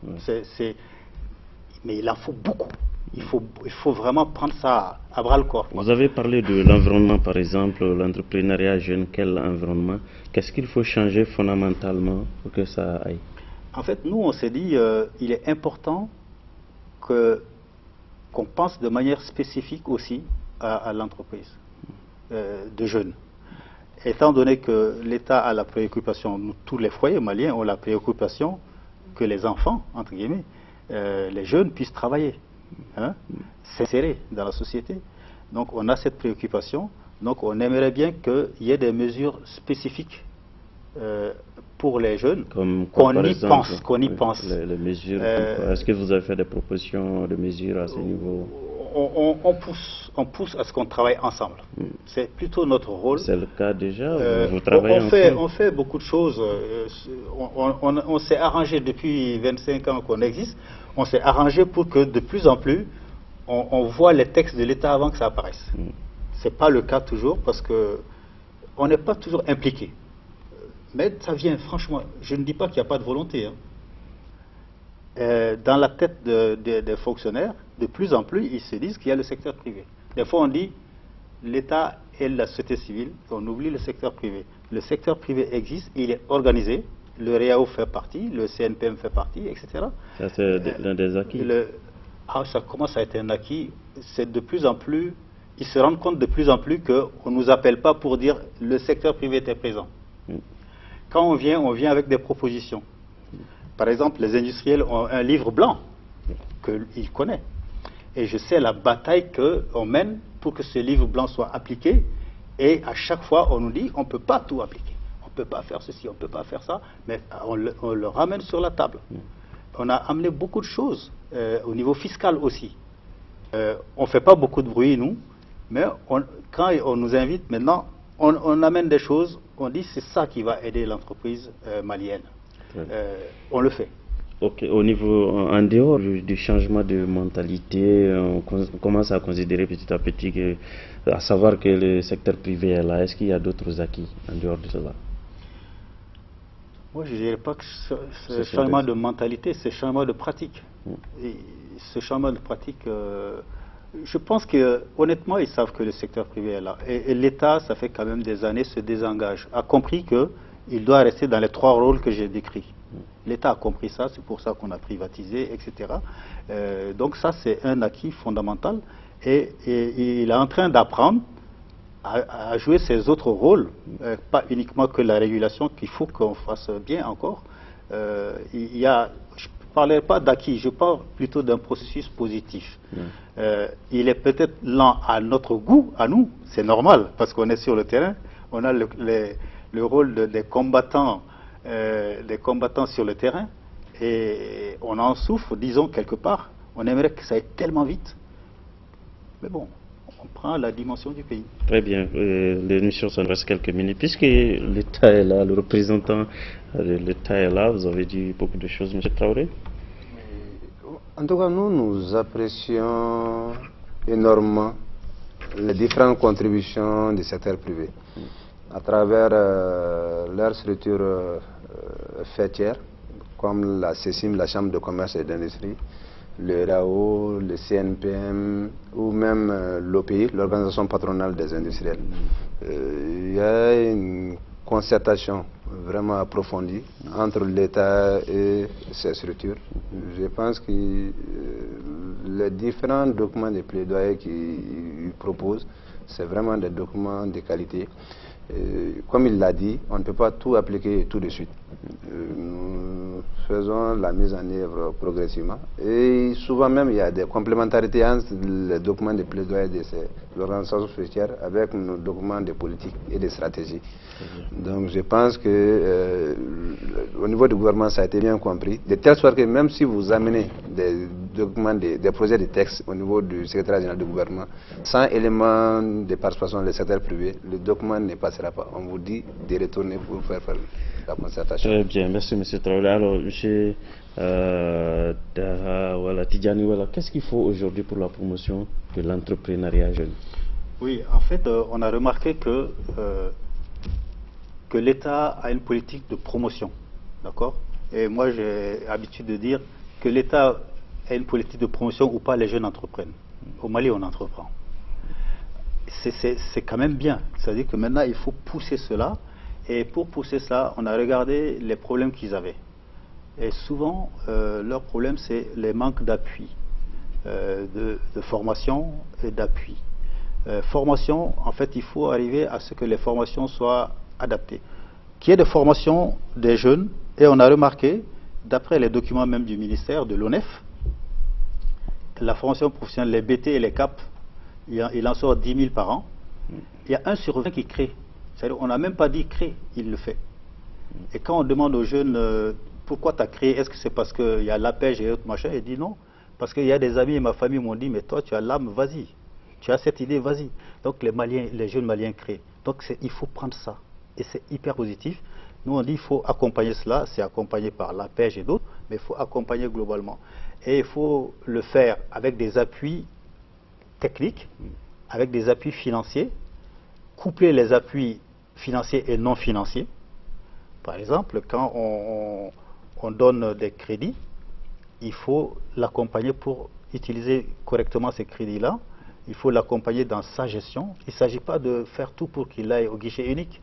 Mais il en faut beaucoup. Il faut vraiment prendre ça à bras-le-corps. Vous avez parlé de l'environnement, par exemple, l'entrepreneuriat jeune. Quel environnement? Qu'est-ce qu'il faut changer fondamentalement pour que ça aille? En fait, nous, on s'est dit il est important qu'on pense de manière spécifique aussi à l'entreprise de jeunes. Étant donné que l'État a la préoccupation, nous, tous les foyers maliens ont la préoccupation que les enfants, entre guillemets, les jeunes puissent travailler. S'insérer dans la société. Donc on a cette préoccupation. Donc on aimerait bien qu'il y ait des mesures spécifiques pour les jeunes, qu'on y pense. Les mesures, est-ce que vous avez fait des propositions de mesures à ce niveau? On pousse à ce qu'on travaille ensemble. C'est plutôt notre rôle. C'est le cas déjà, vous travaillez ensemble. On fait beaucoup de choses. On s'est arrangé depuis 25 ans qu'on existe. On s'est arrangé pour que de plus en plus, on voit les textes de l'État avant que ça apparaisse. Ce n'est pas le cas toujours parce qu'on n'est pas toujours impliqué. Mais ça vient, franchement, je ne dis pas qu'il n'y a pas de volonté. Hein. Dans la tête des fonctionnaires, de plus en plus, ils se disent qu'il y a le secteur privé. Des fois, on dit l'État et la société civile, on oublie le secteur privé. Le secteur privé existe, il est organisé. Le REAO fait partie, le CNPM fait partie, etc. Ça, c'est l'un des acquis. Ça commence à être un acquis c'est de plus en plus, ils se rendent compte de plus en plus qu'on ne nous appelle pas pour dire le secteur privé était présent. Quand on vient avec des propositions. Par exemple, les industriels ont un livre blanc qu'ils connaissent. Et je sais la bataille qu'on mène pour que ce livre blanc soit appliqué. Et à chaque fois, on nous dit on ne peut pas tout appliquer. On ne peut pas faire ceci, on ne peut pas faire ça. Mais on le ramène sur la table. On a amené beaucoup de choses au niveau fiscal aussi. On ne fait pas beaucoup de bruit, nous. Mais quand on nous invite, maintenant, on amène des choses. On dit c'est ça qui va aider l'entreprise malienne. On le fait. Ok, au niveau, en dehors du changement de mentalité, on commence à considérer petit à petit, à savoir que le secteur privé est là. Est-ce qu'il y a d'autres acquis en dehors de cela? Moi, je ne dirais pas que ce changement de mentalité, c'est changement de pratique. Et ce changement de pratique, je pense que honnêtement, ils savent que le secteur privé est là. Et l'État, ça fait quand même des années, se désengage. A compris qu'il doit rester dans les 3 rôles que j'ai décrits. L'État a compris ça, c'est pour ça qu'on a privatisé, etc. Donc ça, c'est un acquis fondamental. Et il est en train d'apprendre à jouer ses autres rôles, pas uniquement que la régulation, qu'il faut qu'on fasse bien encore. Je ne parlerai pas d'acquis, je parle plutôt d'un processus positif. Il est peut-être lent à notre goût, à nous, c'est normal, parce qu'on est sur le terrain, on a le rôle des combattants sur le terrain, et on en souffre, disons, quelque part. On aimerait que ça aille tellement vite. Mais bon, on prend la dimension du pays. Très bien. L'émission, ça nous reste quelques minutes. Puisque l'État est là, le représentant de l'État est là, vous avez dit beaucoup de choses, M. Traoré. En tout cas, nous apprécions énormément les différentes contributions du secteur privé à travers leur structure fêtière, comme la CECIM, la Chambre de commerce et d'industrie, le RAO, le CNPM ou même l'OPI, l'Organisation patronale des industriels. Il y a une concertation vraiment approfondie entre l'État et ces structures. Je pense que les différents documents de plaidoyer qu'ils proposent, c'est vraiment des documents de qualité. Comme il l'a dit, on ne peut pas tout appliquer tout de suite. Nous faisons la mise en œuvre progressivement. Et souvent même, il y a des complémentarités entre les documents de plaidoyer de l'organisation fêtière avec nos documents de politique et de stratégie. Donc je pense que au niveau du gouvernement, ça a été bien compris. De telle sorte que même si vous amenez des documents, des projets de texte au niveau du secrétaire général du gouvernement, sans élément de participation du secteur privé, le document ne passera pas. On vous dit de retourner pour faire la concertation. Très bien, merci M. Traoré. Alors, M. Tidjani, qu'est-ce qu'il faut aujourd'hui pour la promotion de l'entrepreneuriat jeune? Oui, en fait, on a remarqué que l'État a une politique de promotion, d'accord? Et moi, j'ai l'habitude de dire que l'État a une politique de promotion où pas les jeunes entreprennent. Au Mali, on entreprend. C'est quand même bien. C'est-à-dire que maintenant, il faut pousser cela. Et pour pousser cela, on a regardé les problèmes qu'ils avaient. Et souvent, leur problème, c'est les manques d'appui, de formation et d'appui. Formation, en fait, il faut arriver à ce que les formations soient adaptées. Qu'il y ait des formations des jeunes, et on a remarqué, d'après les documents même du ministère, de l'ONEF, la formation professionnelle, les BT et les CAP, il en sort 10 000 par an. Il y a 1 sur 20 qui crée. C'est-à-dire, on n'a même pas dit créer, il le fait. Et quand on demande aux jeunes pourquoi tu as créé, est-ce que c'est parce qu'il y a la pêche et autres machins, il dit non. Parce qu'il y a des amis et ma famille m'ont dit, mais toi tu as l'âme, vas-y. Tu as cette idée, vas-y. Donc les jeunes Maliens créent. Donc il faut prendre ça. Et c'est hyper positif. Nous on dit il faut accompagner cela, c'est accompagné par la pêche et d'autres, mais il faut accompagner globalement. Et il faut le faire avec des appuis techniques, avec des appuis financiers, coupler les appuis financiers et non financiers. Par exemple, quand on donne des crédits, il faut l'accompagner pour utiliser correctement ces crédits-là. Il faut l'accompagner dans sa gestion. Il ne s'agit pas de faire tout pour qu'il aille au guichet unique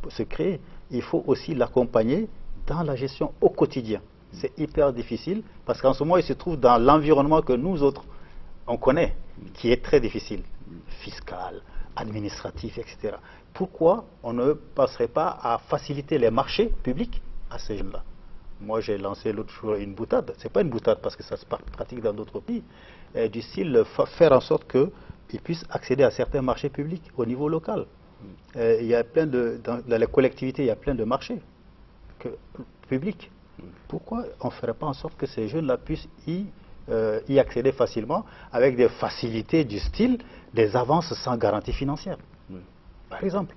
pour se créer. Il faut aussi l'accompagner dans la gestion au quotidien. C'est hyper difficile parce qu'en ce moment, il se trouve dans l'environnement que nous autres, on connaît. qui est très difficile, fiscal, administratif, etc. Pourquoi on ne passerait pas à faciliter les marchés publics à ces jeunes-là? Moi, j'ai lancé l'autre jour une boutade. Ce n'est pas une boutade parce que ça se pratique dans d'autres pays. Du style, faire en sorte qu'ils puissent accéder à certains marchés publics au niveau local. Il y a plein dans les collectivités, il y a plein de marchés publics. Pourquoi on ne ferait pas en sorte que ces jeunes-là puissent y accéder facilement avec des facilités du style des avances sans garantie financière, par exemple?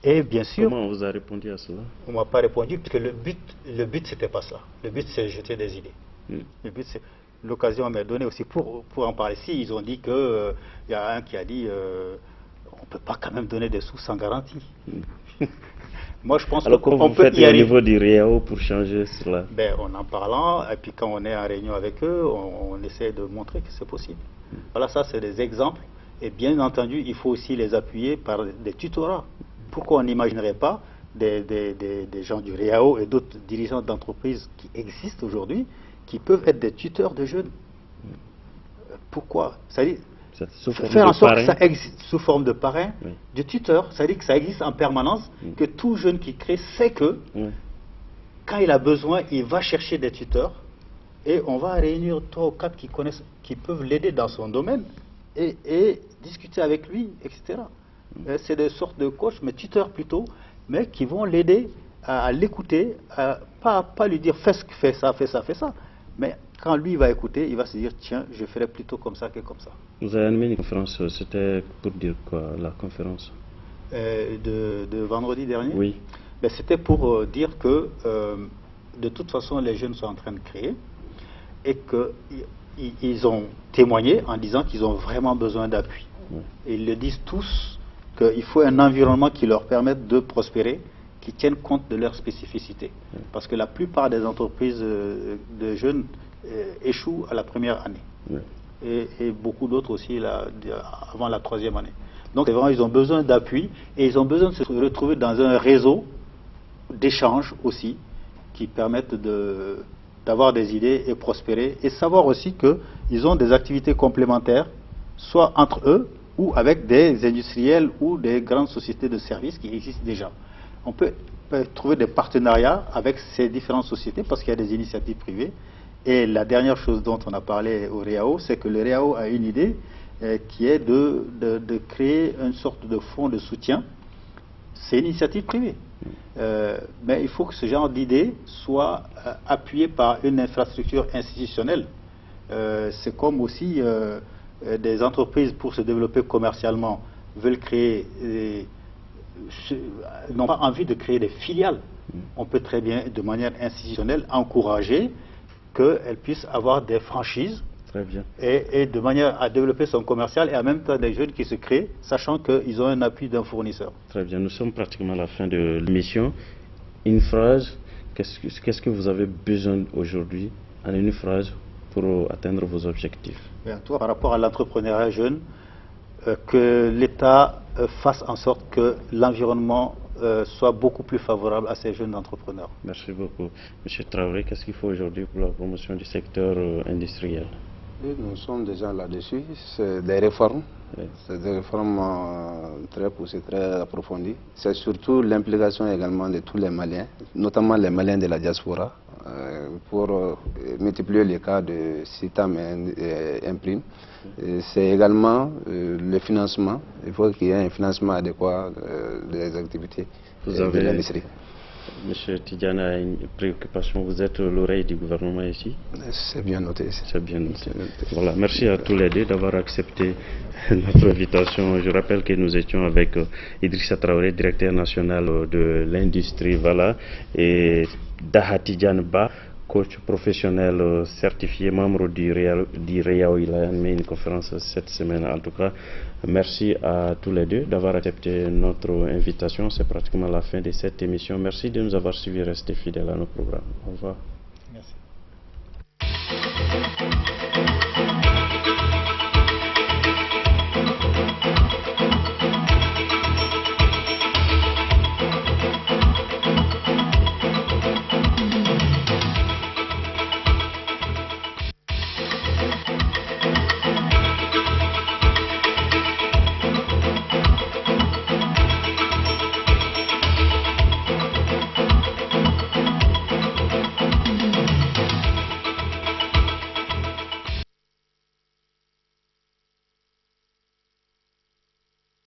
Et bien sûr... Comment on vous a répondu à cela? On ne m'a pas répondu parce que le but c'était pas ça. Le but, c'est jeter des idées. Le but, c'est... L'occasion m'est donnée aussi pour en parler. Si ils ont dit que... Il y a un qui a dit on ne peut pas quand même donner des sous sans garantie. Moi, je pense alors qu'on peut y arriver au niveau du REAO pour changer cela. Ben, en parlant, et puis quand on est en réunion avec eux, on essaie de montrer que c'est possible. Voilà, ça c'est des exemples. Et bien entendu, il faut aussi les appuyer par des tutorats. Pourquoi on n'imaginerait pas des gens du REAO et d'autres dirigeants d'entreprises qui existent aujourd'hui, qui peuvent être des tuteurs de jeunes? Pourquoi? C'est-à-dire, faire en sorte que ça existe sous forme de parrain, de tuteur, c'est-à-dire que ça existe en permanence, que tout jeune qui crée sait que quand il a besoin, il va chercher des tuteurs et on va réunir 3 ou 4 qui connaissent, qui peuvent l'aider dans son domaine et discuter avec lui, etc. C'est des sortes de coachs, mais tuteurs plutôt, mais qui vont l'aider à l'écouter, pas lui dire fais ça, mais quand lui va écouter, il va se dire tiens, je ferai plutôt comme ça que comme ça. Vous avez animé une conférence, c'était pour dire quoi, la conférence de vendredi dernier? Oui. Ben, c'était pour dire que de toute façon les jeunes sont en train de créer et qu'ils ont témoigné en disant qu'ils ont vraiment besoin d'appui. Et ils le disent tous qu'il faut un environnement qui leur permette de prospérer, qui tienne compte de leurs spécificités. Parce que la plupart des entreprises de jeunes échouent à la première année. Et beaucoup d'autres aussi avant la 3e année. Donc vraiment, ils ont besoin d'appui et ils ont besoin de se retrouver dans un réseau d'échanges aussi qui permettent d'avoir des idées et prospérer et savoir aussi qu'ils ont des activités complémentaires, soit entre eux ou avec des industriels ou des grandes sociétés de services qui existent déjà. On peut trouver des partenariats avec ces différentes sociétés parce qu'il y a des initiatives privées. Et la dernière chose dont on a parlé au REAO, c'est que le REAO a une idée qui est de créer une sorte de fonds de soutien. C'est une initiative privée. Mais il faut que ce genre d'idée soit appuyé par une infrastructure institutionnelle. C'est comme aussi des entreprises, pour se développer commercialement, veulent créer... n'ont pas envie de créer des filiales. On peut très bien, de manière institutionnelle, encourager qu'elles puissent avoir des franchises et de manière à développer son commercial et en même temps des jeunes qui se créent, sachant qu'ils ont un appui d'un fournisseur. Très bien, nous sommes pratiquement à la fin de l'émission. Une phrase, qu'est-ce que vous avez besoin aujourd'hui en une phrase pour atteindre vos objectifs? Bien, toi, par rapport à l'entrepreneuriat jeune, que l'État fasse en sorte que l'environnement soit beaucoup plus favorable à ces jeunes entrepreneurs. Merci beaucoup. Monsieur Traoré, qu'est-ce qu'il faut aujourd'hui pour la promotion du secteur industriel? Et nous sommes déjà là-dessus. C'est des réformes. C'est des réformes très poussées, très approfondies. C'est surtout l'implication également de tous les Maliens, notamment les Maliens de la diaspora, pour multiplier les cas de CITAM et Imprime. C'est également le financement. Il faut qu'il y ait un financement adéquat des activités de l'industrie. Monsieur Tidjane a une préoccupation. Vous êtes l'oreille du gouvernement ici? C'est bien noté. C'est bien noté. Voilà. Merci à tous les deux d'avoir accepté notre invitation. Je rappelle que nous étions avec Idrissa Traoré, directeur national de l'industrie, voilà, et Daha Tidjane Ba, coach professionnel certifié, membre du REAO. Il a animé une conférence cette semaine. En tout cas, merci à tous les deux d'avoir accepté notre invitation. C'est pratiquement la fin de cette émission. Merci de nous avoir suivis. Restez fidèles à nos programmes. Au revoir.